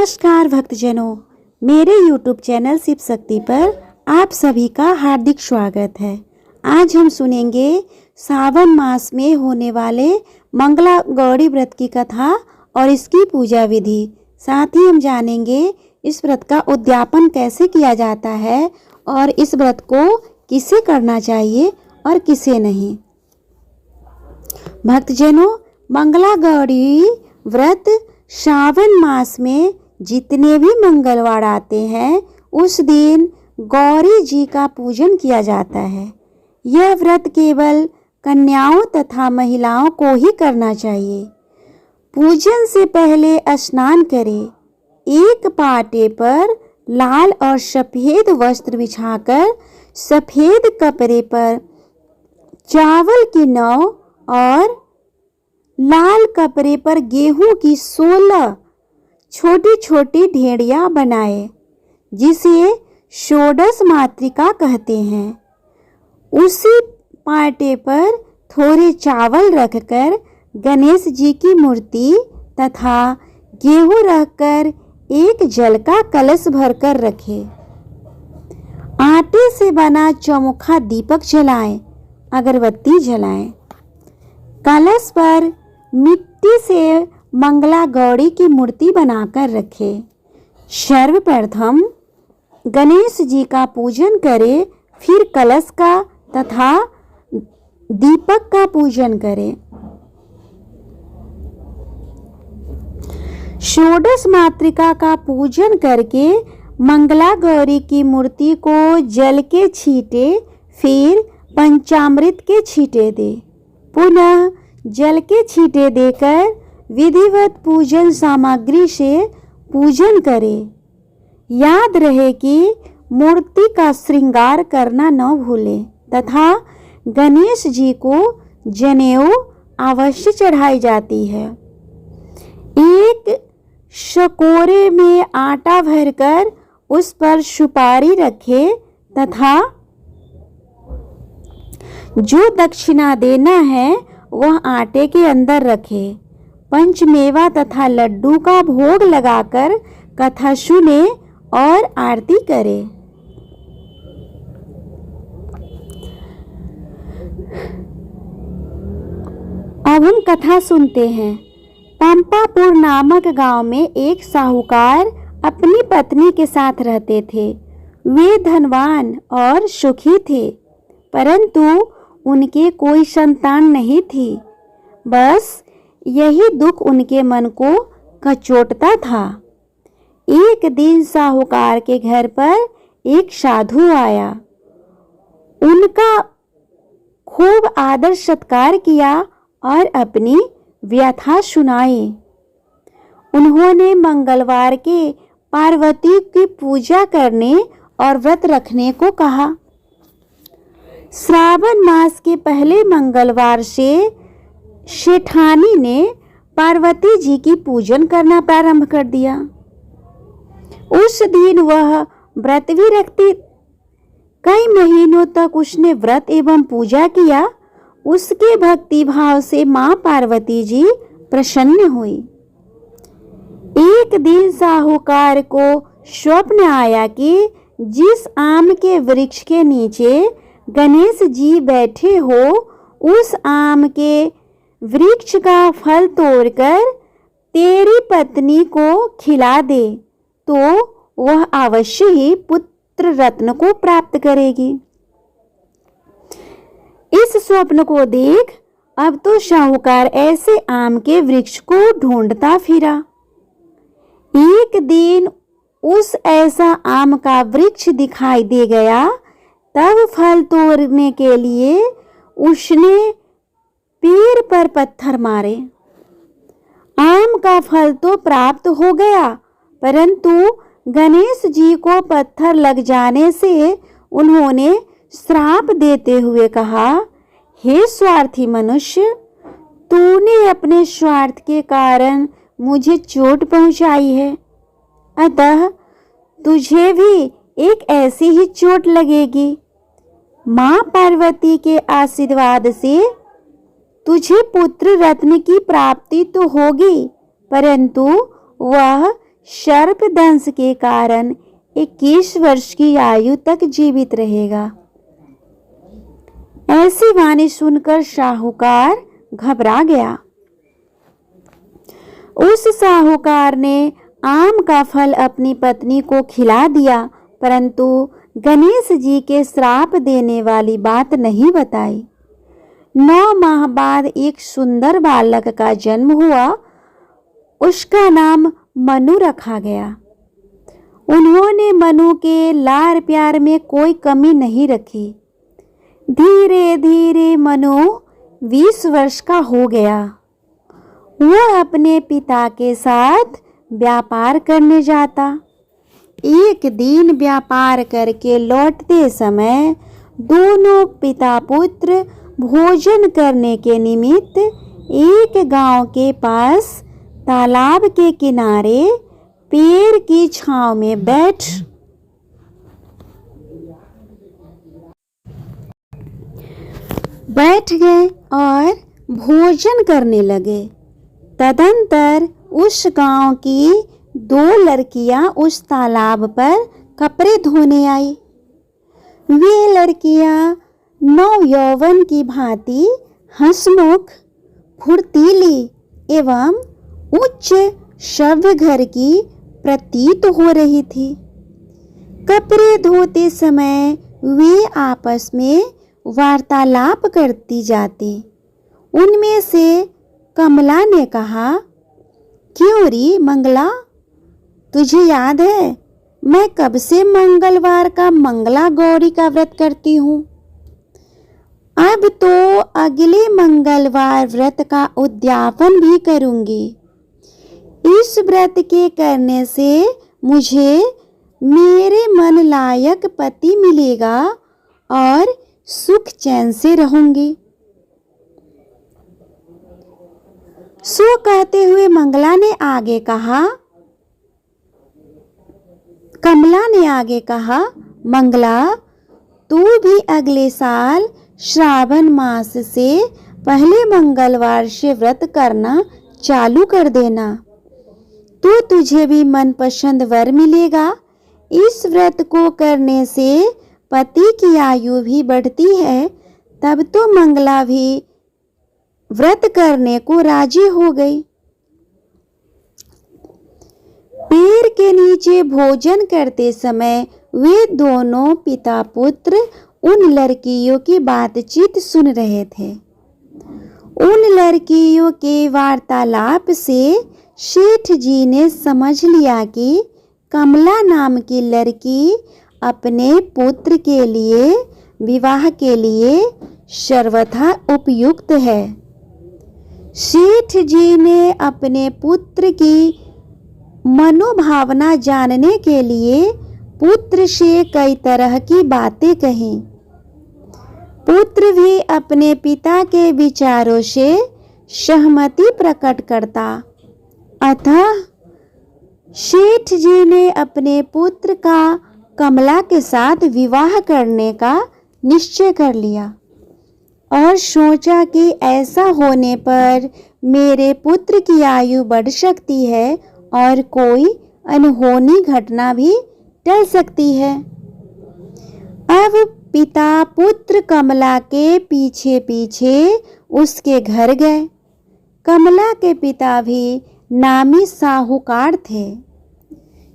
नमस्कार भक्तजनों, मेरे YouTube चैनल शिव शक्ति पर आप सभी का हार्दिक स्वागत है। आज हम सुनेंगे सावन मास में होने वाले मंगला गौरी व्रत की कथा और इसकी पूजा विधि। साथ ही हम जानेंगे इस व्रत का उद्यापन कैसे किया जाता है और इस व्रत को किसे करना चाहिए और किसे नहीं। भक्तजनों, मंगला गौरी व्रत श्रावण मास में जितने भी मंगलवार आते हैं उस दिन गौरी जी का पूजन किया जाता है। यह व्रत केवल कन्याओं तथा महिलाओं को ही करना चाहिए। पूजन से पहले स्नान करें। एक पाटे पर लाल और सफ़ेद वस्त्र बिछाकर सफ़ेद कपड़े पर चावल की नौ और लाल कपड़े पर गेहूं की 16 छोटी छोटी ढेड़ियां बनाए, जिसे षोडश मातृका कहते हैं। उसी पाटे पर थोड़े चावल रखकर गणेश जी की मूर्ति तथा गेहूं रखकर एक जल का कलश भरकर रखें। आटे से बना चौमुखा दीपक जलाएं, अगरबत्ती जलाएं। कलश पर मिट्टी से मंगला गौरी की मूर्ति बनाकर रखें। सर्वप्रथम गणेश जी का पूजन करें, फिर कलश का तथा दीपक का पूजन करें। षोडश मातृका का पूजन करके मंगला गौरी की मूर्ति को जल के छींटे, फिर पंचामृत के छींटे दे। पुनः जल के छींटे देकर विधिवत पूजन सामग्री से पूजन करें। याद रहे कि मूर्ति का श्रृंगार करना न भूलें तथा गणेश जी को जनेऊ अवश्य चढ़ाई जाती है। एक शकोरे में आटा भरकर उस पर सुपारी रखें तथा जो दक्षिणा देना है वह आटे के अंदर रखें। पंचमेवा तथा लड्डू का भोग लगाकर कथा सुने और आरती करें। अब हम कथा सुनते हैं। पंपापुर नामक गांव में एक साहूकार अपनी पत्नी के साथ रहते थे। वे धनवान और सुखी थे, परंतु उनके कोई संतान नहीं थी। बस यही दुख उनके मन को कचोटता था। एक दिन साहूकार के घर पर एक साधु आया। उनका खूब आदर सत्कार किया और अपनी व्यथा सुनाई। उन्होंने मंगलवार के पार्वती की पूजा करने और व्रत रखने को कहा। श्रावण मास के पहले मंगलवार से शेठानी ने पार्वती जी की पूजन करना प्रारंभ कर दिया। उस दिन वह व्रत भी रखती। कई महीनों तक उसने व्रत एवं पूजा किया। उसके भक्ति भाव से मां पार्वती जी प्रसन्न हुई। एक दिन साहूकार को स्वप्न आया कि जिस आम के वृक्ष के नीचे गणेश जी बैठे हो, उस आम के वृक्ष का फल तोड़कर तेरी पत्नी को खिला दे तो वह अवश्य ही पुत्र रत्न को प्राप्त करेगी। इस स्वप्न को देख अब तो साहूकार ऐसे आम के वृक्ष को ढूंढता फिरा। एक दिन उस ऐसा आम का वृक्ष दिखाई दे गया। तब फल तोड़ने के लिए उसने पेड़ पर पत्थर मारे। आम का फल तो प्राप्त हो गया, परंतु गणेश जी को पत्थर लग जाने से उन्होंने श्राप देते हुए कहा, हे स्वार्थी मनुष्य, तूने अपने स्वार्थ के कारण मुझे चोट पहुंचाई है, अतः तुझे भी एक ऐसी ही चोट लगेगी। मां पार्वती के आशीर्वाद से तुझे पुत्र रत्न की प्राप्ति तो होगी, परंतु वह सर्पदंश के कारण 21 वर्ष की आयु तक जीवित रहेगा। ऐसी वाणी सुनकर साहूकार घबरा गया। उस साहूकार ने आम का फल अपनी पत्नी को खिला दिया, परंतु गणेश जी के श्राप देने वाली बात नहीं बताई। 9 माह बाद एक सुंदर बालक का जन्म हुआ। उसका नाम मनु रखा गया। उन्होंने मनु के लाड़ प्यार में कोई कमी नहीं रखी। धीरे धीरे मनु 20 वर्ष का हो गया। वह अपने पिता के साथ व्यापार करने जाता। एक दिन व्यापार करके लौटते समय दोनों पिता पुत्र भोजन करने के निमित्त एक गांव के पास तालाब के किनारे पेड़ की छांव में बैठ गए और भोजन करने लगे। तदंतर उस गांव की 2 लड़कियां उस तालाब पर कपड़े धोने आई। वे लड़कियां नवयौवन की भांति हंसमुख, फुर्तीली एवं उच्च सभ्य घर की प्रतीत हो रही थी। कपड़े धोते समय वे आपस में वार्तालाप करती जाती। उनमें से कमला ने कहा, क्यों री मंगला, तुझे याद है मैं कब से मंगलवार का मंगला गौरी का व्रत करती हूँ। अब तो अगले मंगलवार व्रत का उद्यापन भी करूँगी। इस व्रत के करने से मुझे मेरे मन लायक पति मिलेगा और सुख चैन से रहूंगी। सो कहते हुए कमला ने आगे कहा, मंगला, तू भी अगले साल श्रावण मास से पहले मंगलवार से व्रत करना चालू कर देना, तो तुझे भी मनपसंद वर मिलेगा। इस व्रत को करने से पति की आयु भी बढ़ती है। तब तो मंगला भी व्रत करने को राजी हो गई। पेड़ के नीचे भोजन करते समय वे दोनों पिता पुत्र उन लड़कियों की बातचीत सुन रहे थे। उन लड़कियों के वार्तालाप से सेठ जी ने समझ लिया कि कमला नाम की लड़की अपने पुत्र के लिए विवाह के लिए सर्वथा उपयुक्त है। सेठ जी ने अपने पुत्र की मनोभावना जानने के लिए पुत्र से कई तरह की बातें कही। पुत्र भी अपने पिता के विचारों से सहमति प्रकट करता। अतः सेठ जी ने अपने पुत्र का कमला के साथ विवाह करने का निश्चय कर लिया और सोचा कि ऐसा होने पर मेरे पुत्र की आयु बढ़ सकती है और कोई अनहोनी घटना भी टल सकती है। अब पिता पुत्र कमला के पीछे पीछे उसके घर गए। कमला के पिता भी नामी साहूकार थे।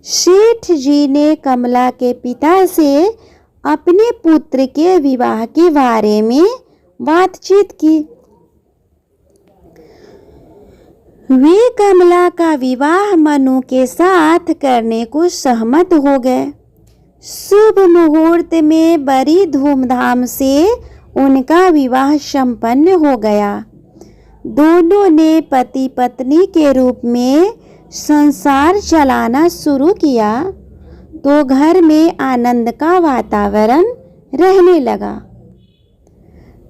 सेठ जी ने कमला के पिता से अपने पुत्र के विवाह के बारे में बातचीत की। वे कमला का विवाह मनु के साथ करने को सहमत हो गए। शुभ मुहूर्त में बड़ी धूमधाम से उनका विवाह संपन्न हो गया। दोनों ने पति पत्नी के रूप में संसार चलाना शुरू किया तो घर में आनंद का वातावरण रहने लगा।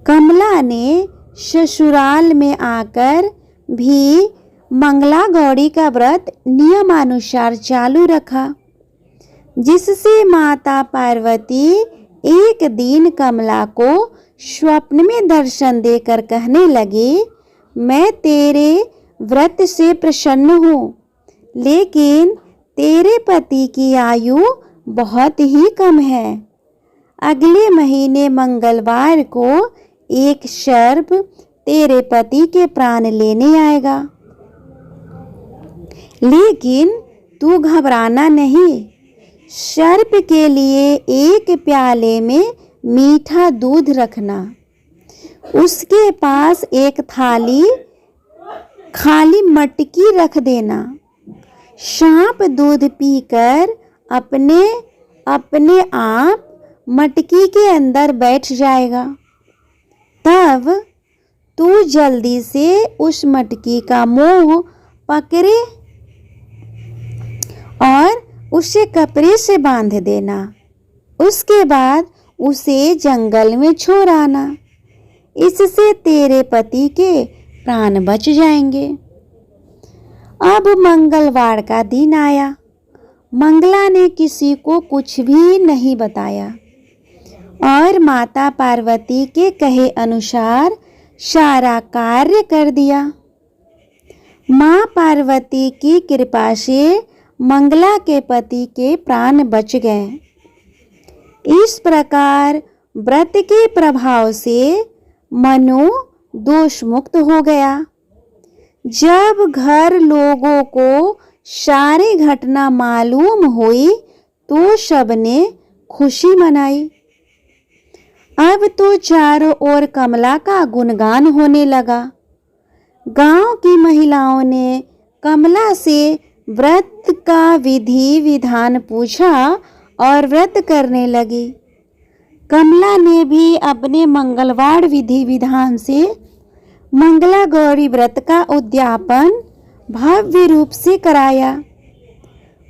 कमला ने ससुराल में आकर भी मंगला गौरी का व्रत नियमानुसार चालू रखा, जिससे माता पार्वती एक दिन कमला को स्वप्न में दर्शन देकर कहने लगी, मैं तेरे व्रत से प्रसन्न हूँ, लेकिन तेरे पति की आयु बहुत ही कम है। अगले महीने मंगलवार को एक सर्प तेरे पति के प्राण लेने आएगा, लेकिन तू घबराना नहीं। सर्प के लिए एक प्याले में मीठा दूध रखना। उसके पास एक थाली खाली मटकी रख देना। सांप दूध पीकर अपने आप मटकी के अंदर बैठ जाएगा। तब तू जल्दी से उस मटकी का मुंह पकड़े और उसे कपड़े से बांध देना। उसके बाद उसे जंगल में छोड़ आना। इससे तेरे पति के प्राण बच जाएंगे। अब मंगलवार का दिन आया। मंगला ने किसी को कुछ भी नहीं बताया और माता पार्वती के कहे अनुसार सारा कार्य कर दिया। माँ पार्वती की कृपा से मंगला के पति के प्राण बच गए। इस प्रकार व्रत के प्रभाव से मनु दोष मुक्त हो गया। जब घर लोगों को सारी घटना मालूम हुई तो सबने खुशी मनाई। अब तो चारों ओर कमला का गुणगान होने लगा। गांव की महिलाओं ने कमला से व्रत का विधि विधान पूछा और व्रत करने लगी। कमला ने भी अपने मंगलवार विधि विधान से मंगला गौरी व्रत का उद्यापन भव्य रूप से कराया।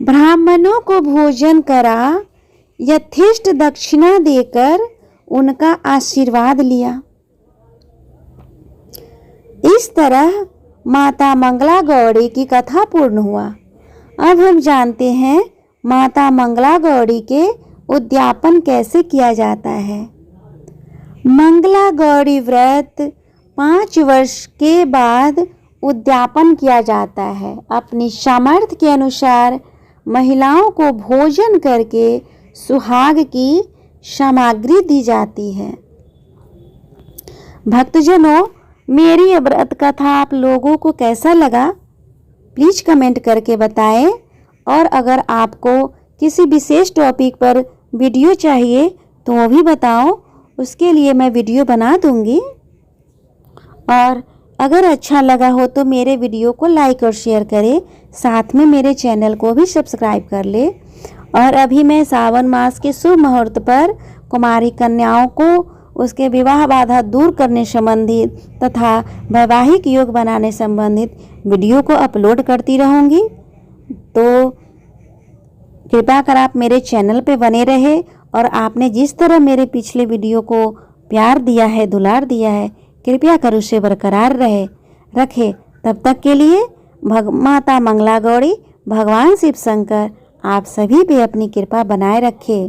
ब्राह्मणों को भोजन करा, यथेष्ट दक्षिणा देकर उनका आशीर्वाद लिया। इस तरह माता मंगला गौरी की कथा पूर्ण हुआ। अब हम जानते हैं माता मंगला गौरी के उद्यापन कैसे किया जाता है। मंगला गौरी व्रत 5 वर्ष के बाद उद्यापन किया जाता है। अपनी सामर्थ्य के अनुसार महिलाओं को भोजन करके सुहाग की सामग्री दी जाती है। भक्तजनों, मेरी ये व्रत कथा आप लोगों को कैसा लगा प्लीज़ कमेंट करके बताएं। और अगर आपको किसी विशेष टॉपिक पर वीडियो चाहिए तो वो भी बताओ, उसके लिए मैं वीडियो बना दूंगी। और अगर अच्छा लगा हो तो मेरे वीडियो को लाइक और शेयर करें, साथ में मेरे चैनल को भी सब्सक्राइब कर ले। और अभी मैं सावन मास के शुभ मुहूर्त पर कुमारी कन्याओं को उसके विवाह बाधा दूर करने संबंधित तथा वैवाहिक योग बनाने संबंधित वीडियो को अपलोड करती रहूँगी। तो कृपया कर आप मेरे चैनल पे बने रहे और आपने जिस तरह मेरे पिछले वीडियो को प्यार दिया है, दुलार दिया है, कृपया कर उसे बरकरार रखे। तब तक के लिए माता मंगला गौरी, भगवान शिव शंकर आप सभी पे अपनी कृपा बनाए रखे।